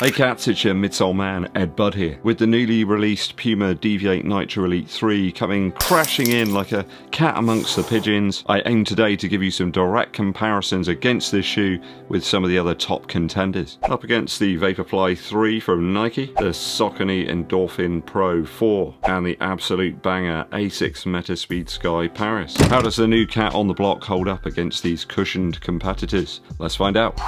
Hey cats, it's your midsole man, EDDBUD here, with the newly released PUMA DEVIATE NITRO Elite 3 coming crashing in like a cat amongst the pigeons. I aim today to give you some direct comparisons against this shoe with some of the other top contenders. Up against the Vaporfly 3 from Nike, the SAUCONY ENDORPHIN Pro 4, and the absolute banger ASICS METASPEED Sky Paris. How does the new cat on the block hold up against these cushioned competitors? Let's find out.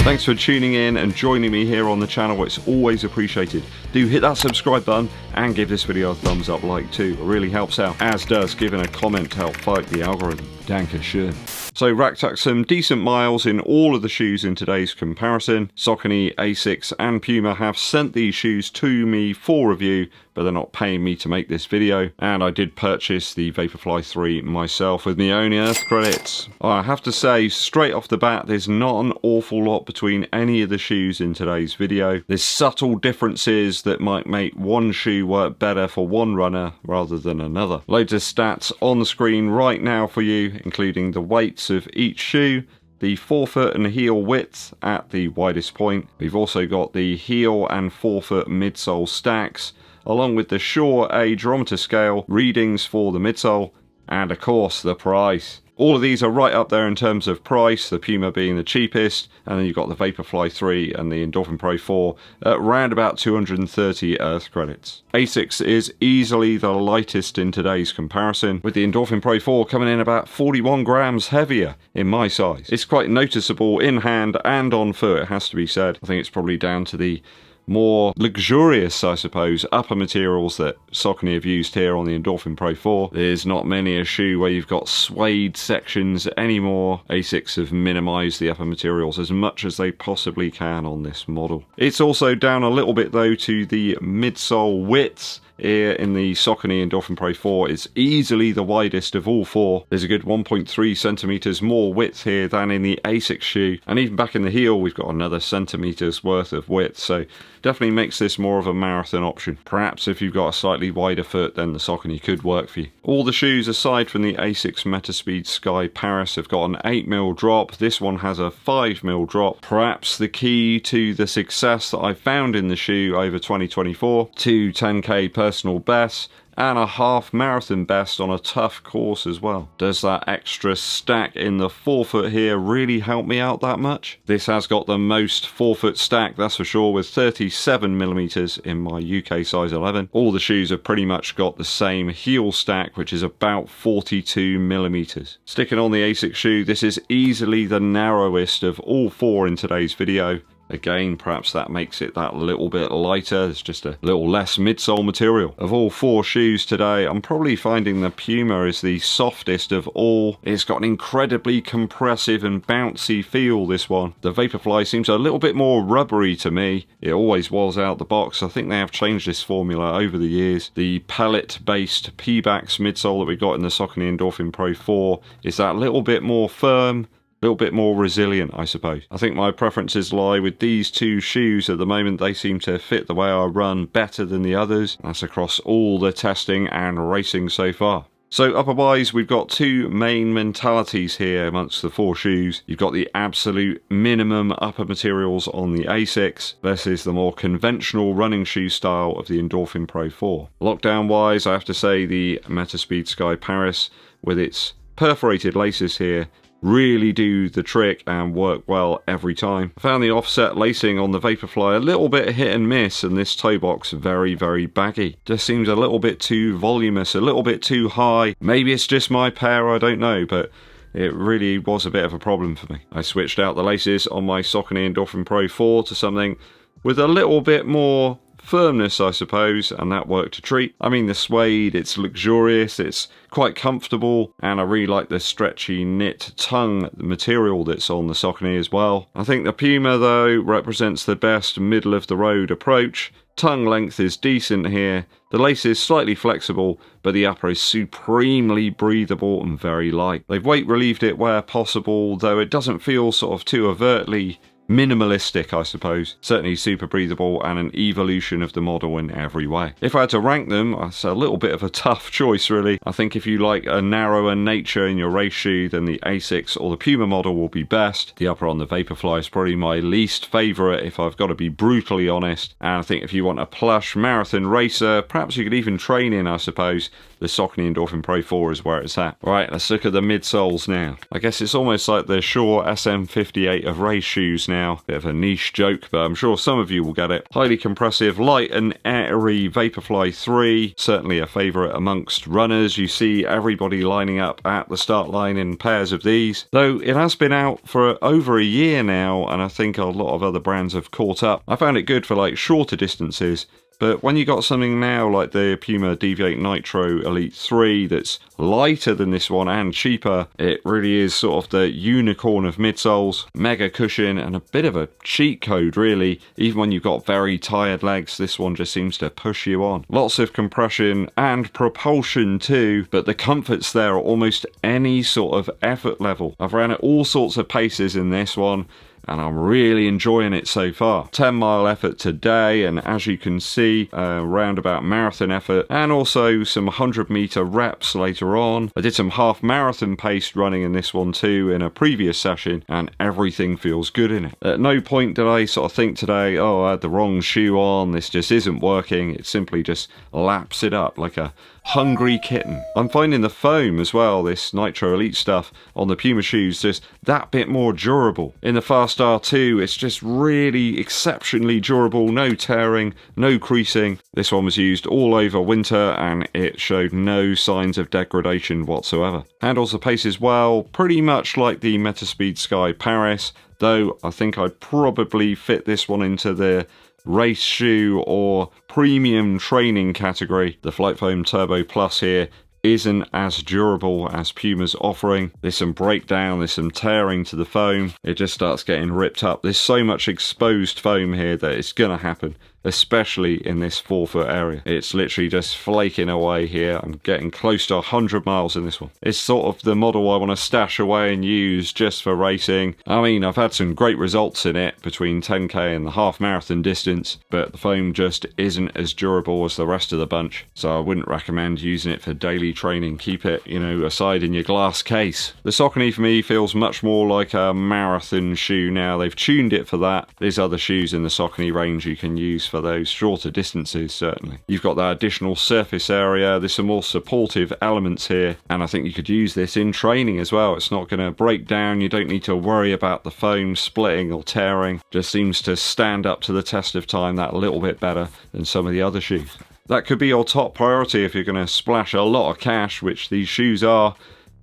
Thanks for tuning in and joining me here on the channel. It's always appreciated. Do hit that subscribe button and give this video a thumbs up like too. It really helps out, as does giving a comment to help fight the algorithm. Danke schön. So racked up some decent miles in all of the shoes in today's comparison. Saucony, ASICS and Puma have sent these shoes to me for review, but they're not paying me to make this video. And I did purchase the Vaporfly 3 myself with my own Earth credits. I have to say, straight off the bat, there's not an awful lot between any of the shoes in today's video. There's subtle differences that might make one shoe work better for one runner rather than another. Loads of stats on the screen right now for you, including the weights of each shoe, the forefoot and heel width at the widest point. We've also got the heel and forefoot midsole stacks, along with the Shure Adrometer scale readings for the midsole, and of course the price. All of these are right up there in terms of price, the Puma being the cheapest, and then you've got the Vaporfly 3 and the ENDORPHIN Pro 4 at around about 230 Earth credits. ASICS is easily the lightest in today's comparison, with the ENDORPHIN Pro 4 coming in about 41 grams heavier in my size. It's quite noticeable in hand and on foot, it has to be said. I think it's probably down to the more luxurious, I suppose, upper materials that Saucony have used here on the ENDORPHIN Pro 4. There's not many a shoe where you've got suede sections anymore. ASICS have minimised the upper materials as much as they possibly can on this model. It's also down a little bit though to the midsole width. Here in the Saucony ENDORPHIN Pro 4 is easily the widest of all four. There's a good 1.3 centimeters more width here than in the ASICS shoe, and even back in the heel we've got another centimeters worth of width, so definitely makes this more of a marathon option. Perhaps if you've got a slightly wider foot, then the Saucony could work for you. All the shoes aside from the ASICS METASPEED Sky Paris have got an 8mm drop. This one has a 5mm drop. Perhaps the key to the success that I found in the shoe over 2024, 2 10k personal bests and a half marathon best on a tough course as well. Does that extra stack in the forefoot here really help me out that much? This has got the most forefoot stack, that's for sure, with 37mm in my UK size 11. All the shoes have pretty much got the same heel stack, which is about 42mm. Sticking on the ASICS shoe, this is easily the narrowest of all four in today's video. Again, perhaps that makes it that little bit lighter. There's just a little less midsole material. Of all four shoes today, I'm probably finding the Puma is the softest of all. It's got an incredibly compressive and bouncy feel, this one. The Vaporfly seems a little bit more rubbery to me. It always was out the box. I think they have changed this formula over the years. The pellet-based P-Bax midsole that we got in the Saucony ENDORPHIN Pro 4 is that little bit more firm, a little bit more resilient, I suppose. I think my preferences lie with these two shoes at the moment. They seem to fit the way I run better than the others. That's across all the testing and racing so far. So upper-wise, we've got two main mentalities here amongst the four shoes. You've got the absolute minimum upper materials on the ASICS versus the more conventional running shoe style of the ENDORPHIN Pro 4. Lockdown-wise, I have to say the METASPEED Sky Paris, with its perforated laces here, really do the trick and work well every time. I found the offset lacing on the Vaporfly a little bit hit and miss, and this toe box very, very baggy. Just seems a little bit too voluminous, a little bit too high. Maybe it's just my pair, I don't know, but it really was a bit of a problem for me. I switched out the laces on my Saucony ENDORPHIN Pro 4 to something with a little bit more firmness, I suppose, and that worked a treat. I mean, the suede, it's luxurious, it's quite comfortable, and I really like the stretchy knit tongue material that's on the Saucony as well. I think the Puma, though, represents the best middle-of-the-road approach. Tongue length is decent here, the lace is slightly flexible, but the upper is supremely breathable and very light. They've weight relieved it where possible, though it doesn't feel sort of too overtly minimalistic, I suppose. Certainly super breathable and an evolution of the model in every way. If I had to rank them, it's a little bit of a tough choice really. I think if you like a narrower nature in your race shoe, then the ASICS or the PUMA model will be best. The upper on the Vaporfly is probably my least favourite if I've got to be brutally honest. And I think if you want a plush marathon racer, perhaps you could even train in, I suppose, the Saucony Endorphin Pro 4 is where it's at. Right, let's look at the midsoles now. I guess it's almost like the Shaw SM58 of race shoes now. Bit of a niche joke, but I'm sure some of you will get it. Highly compressive, light and airy Vaporfly 3. Certainly a favourite amongst runners. You see everybody lining up at the start line in pairs of these. Though it has been out for over a year now, and I think a lot of other brands have caught up. I found it good for like shorter distances. But when you got something now like the PUMA Deviate Nitro Elite 3 that's lighter than this one and cheaper, it really is sort of the unicorn of midsoles. Mega cushion and a bit of a cheat code really. Even when you've got very tired legs, this one just seems to push you on. Lots of compression and propulsion too, but the comforts there are almost any sort of effort level. I've ran at all sorts of paces in this one, and I'm really enjoying it so far. 10-mile effort today, and as you can see, roundabout marathon effort, and also some 100-meter reps later on. I did some half marathon paced running in this one too in a previous session, and everything feels good in it. At no point did I sort of think today, oh, I had the wrong shoe on, this just isn't working. It simply just laps it up like a hungry kitten. I'm finding the foam as well, this Nitro Elite stuff on the Puma shoes, just that bit more durable. In the Fast R2, it's just really exceptionally durable, no tearing, no creasing. This one was used all over winter and it showed no signs of degradation whatsoever. Handles the pace as well, pretty much like the Metaspeed Sky Paris, though I think I'd probably fit this one into the race shoe or premium training category. The Flight Foam Turbo Plus here isn't as durable as Puma's offering. There's some breakdown, there's some tearing to the foam. It just starts getting ripped up. There's so much exposed foam here that it's gonna happen, especially in this 4-foot area. It's literally just flaking away here. I'm getting close to 100 miles in this one. It's sort of the model I want to stash away and use just for racing. I mean, I've had some great results in it between 10k and the half marathon distance, but the foam just isn't as durable as the rest of the bunch. So I wouldn't recommend using it for daily training. Keep it, you know, aside in your glass case. The Saucony for me feels much more like a marathon shoe now. They've tuned it for that. There's other shoes in the Saucony range you can use for those shorter distances, certainly. You've got that additional surface area, there's some more supportive elements here, and I think you could use this in training as well. It's not going to break down, you don't need to worry about the foam splitting or tearing. Just seems to stand up to the test of time that little bit better than some of the other shoes. That could be your top priority if you're going to splash a lot of cash, which these shoes are.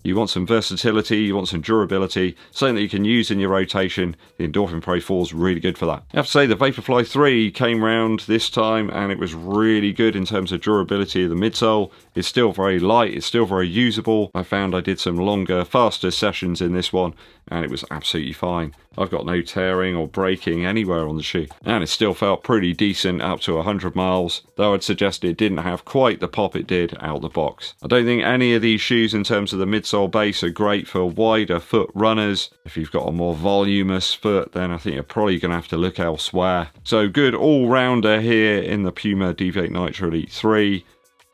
You want some versatility, you want some durability, something that you can use in your rotation. The Endorphin Pro 4 is really good for that. I have to say the Vaporfly 3 came round this time and it was really good in terms of durability of the midsole. It's still very light, it's still very usable. I found I did some longer, faster sessions in this one and it was absolutely fine. I've got no tearing or breaking anywhere on the shoe. And it still felt pretty decent up to 100 miles, though I'd suggest it didn't have quite the pop it did out the box. I don't think any of these shoes in terms of the midsole base are great for wider foot runners. If you've got a more voluminous foot, then I think you're probably going to have to look elsewhere. So good all-rounder here in the Puma Deviate Nitro Elite 3.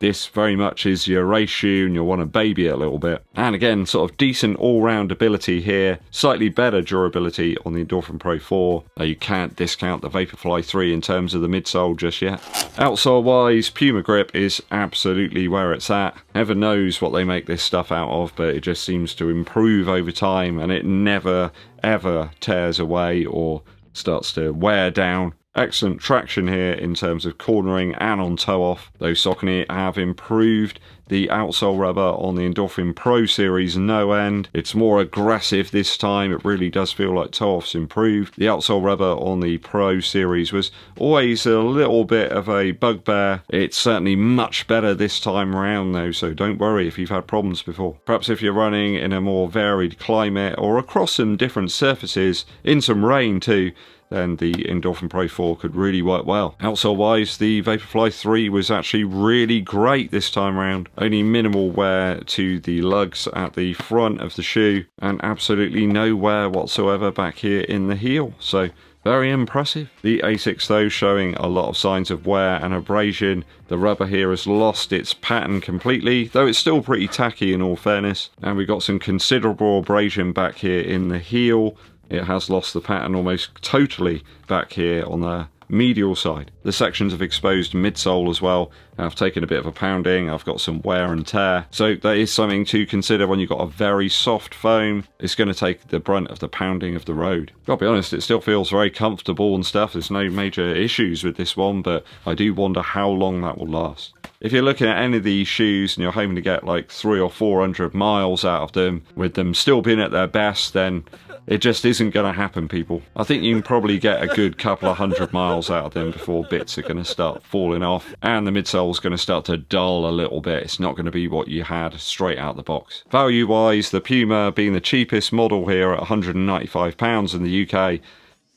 This very much is your race shoe and you'll want to baby it a little bit. And again, sort of decent all-round ability here. Slightly better durability on the Endorphin Pro 4. You can't discount the Vaporfly 3 in terms of the midsole just yet. Outsole-wise, Puma grip is absolutely where it's at. Heaven knows what they make this stuff out of, but it just seems to improve over time and it never, ever tears away or starts to wear down. Excellent traction here in terms of cornering and on toe off. Though Saucony have improved the outsole rubber on the Endorphin Pro series no end. It's more aggressive this time. It really does feel like toe off's improved. The outsole rubber on the Pro series was always a little bit of a bugbear. It's certainly much better this time around though, so don't worry if you've had problems before. Perhaps if you're running in a more varied climate or across some different surfaces, in some rain too, then the Endorphin Pro 4 could really work well. Outsole wise, the Vaporfly 3 was actually really great this time around. Only minimal wear to the lugs at the front of the shoe and absolutely no wear whatsoever back here in the heel. So very impressive. The ASICS though showing a lot of signs of wear and abrasion. The rubber here has lost its pattern completely, though it's still pretty tacky in all fairness. And we've got some considerable abrasion back here in the heel. It has lost the pattern almost totally back here on the medial side. The sections of exposed midsole as well have taken a bit of a pounding. I've got some wear and tear, so that is something to consider when you've got a very soft foam. It's going to take the brunt of the pounding of the road. Gotta be honest, it still feels very comfortable and stuff. There's no major issues with this one, but I do wonder how long that will last. If you're looking at any of these shoes and you're hoping to get like 300 or 400 miles out of them with them still being at their best, then it just isn't going to happen, people. I think you can probably get a good couple of 100 miles out of them before bits are going to start falling off and the midsole is going to start to dull a little bit. It's not going to be what you had straight out the box. Value wise, the Puma being the cheapest model here at £195 in the UK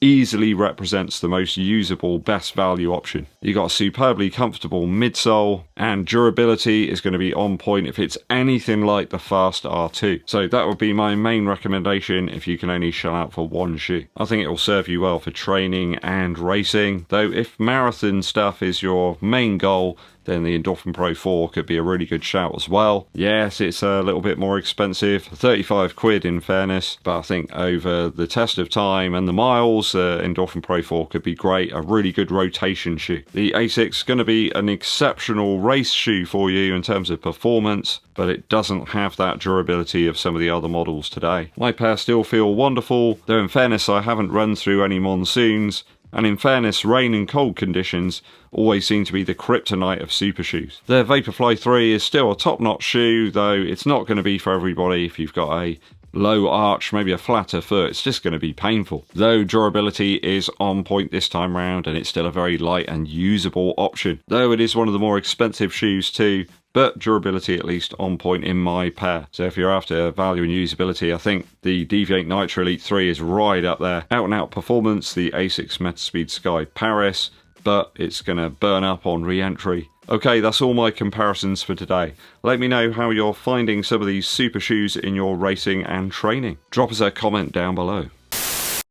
easily represents the most usable, best value option. You got a superbly comfortable midsole and durability is going to be on point if it's anything like the Fast R2. So that would be my main recommendation if you can only shell out for one shoe. I think it will serve you well for training and racing, though if marathon stuff is your main goal, then the Endorphin Pro 4 could be a really good shout as well. Yes, it's a little bit more expensive, 35 quid in fairness, but I think over the test of time and the miles, Endorphin Pro 4 could be great, a really good rotation shoe. The ASICS is going to be an exceptional race shoe for you in terms of performance, but it doesn't have that durability of some of the other models today. My pair still feel wonderful, though in fairness I haven't run through any monsoons, and in fairness, rain and cold conditions always seem to be the kryptonite of super shoes. The Vaporfly 3 is still a top-notch shoe, though it's not going to be for everybody. If you've got a low arch, maybe a flatter foot, it's just going to be painful. Though durability is on point this time round, and it's still a very light and usable option. Though it is one of the more expensive shoes too, but durability at least on point in my pair. So if you're after value and usability, I think the Deviate Nitro Elite 3 is right up there. Out and out performance, the ASICS METASPEED Sky Paris, but it's going to burn up on re-entry. Okay, that's all my comparisons for today. Let me know how you're finding some of these super shoes in your racing and training. Drop us a comment down below.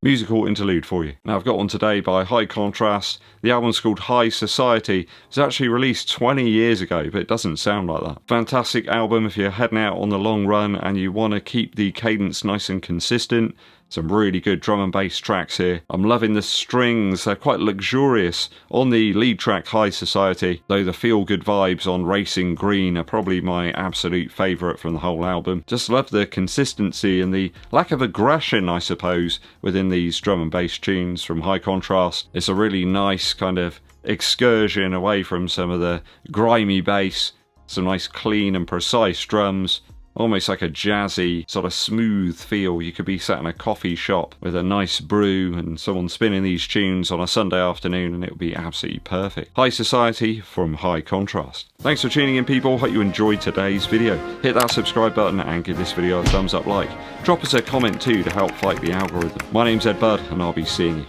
Musical interlude for you. Now I've got one today by High Contrast. The album's called High Society. It was actually released 20 years ago, but it doesn't sound like that. Fantastic album if you're heading out on the long run and you want to keep the cadence nice and consistent. Some really good drum and bass tracks here. I'm loving the strings, they're quite luxurious on the lead track High Society, though the feel-good vibes on Racing Green are probably my absolute favourite from the whole album. Just love the consistency and the lack of aggression, I suppose, within these drum and bass tunes from High Contrast. It's a really nice kind of excursion away from some of the grimy bass, some nice clean and precise drums. Almost like a jazzy, sort of smooth feel. You could be sat in a coffee shop with a nice brew and someone spinning these tunes on a Sunday afternoon and it would be absolutely perfect. High Society from High Contrast. Thanks for tuning in, people. Hope you enjoyed today's video. Hit that subscribe button and give this video a thumbs up like. Drop us a comment too to help fight the algorithm. My name's EDDBUD and I'll be seeing you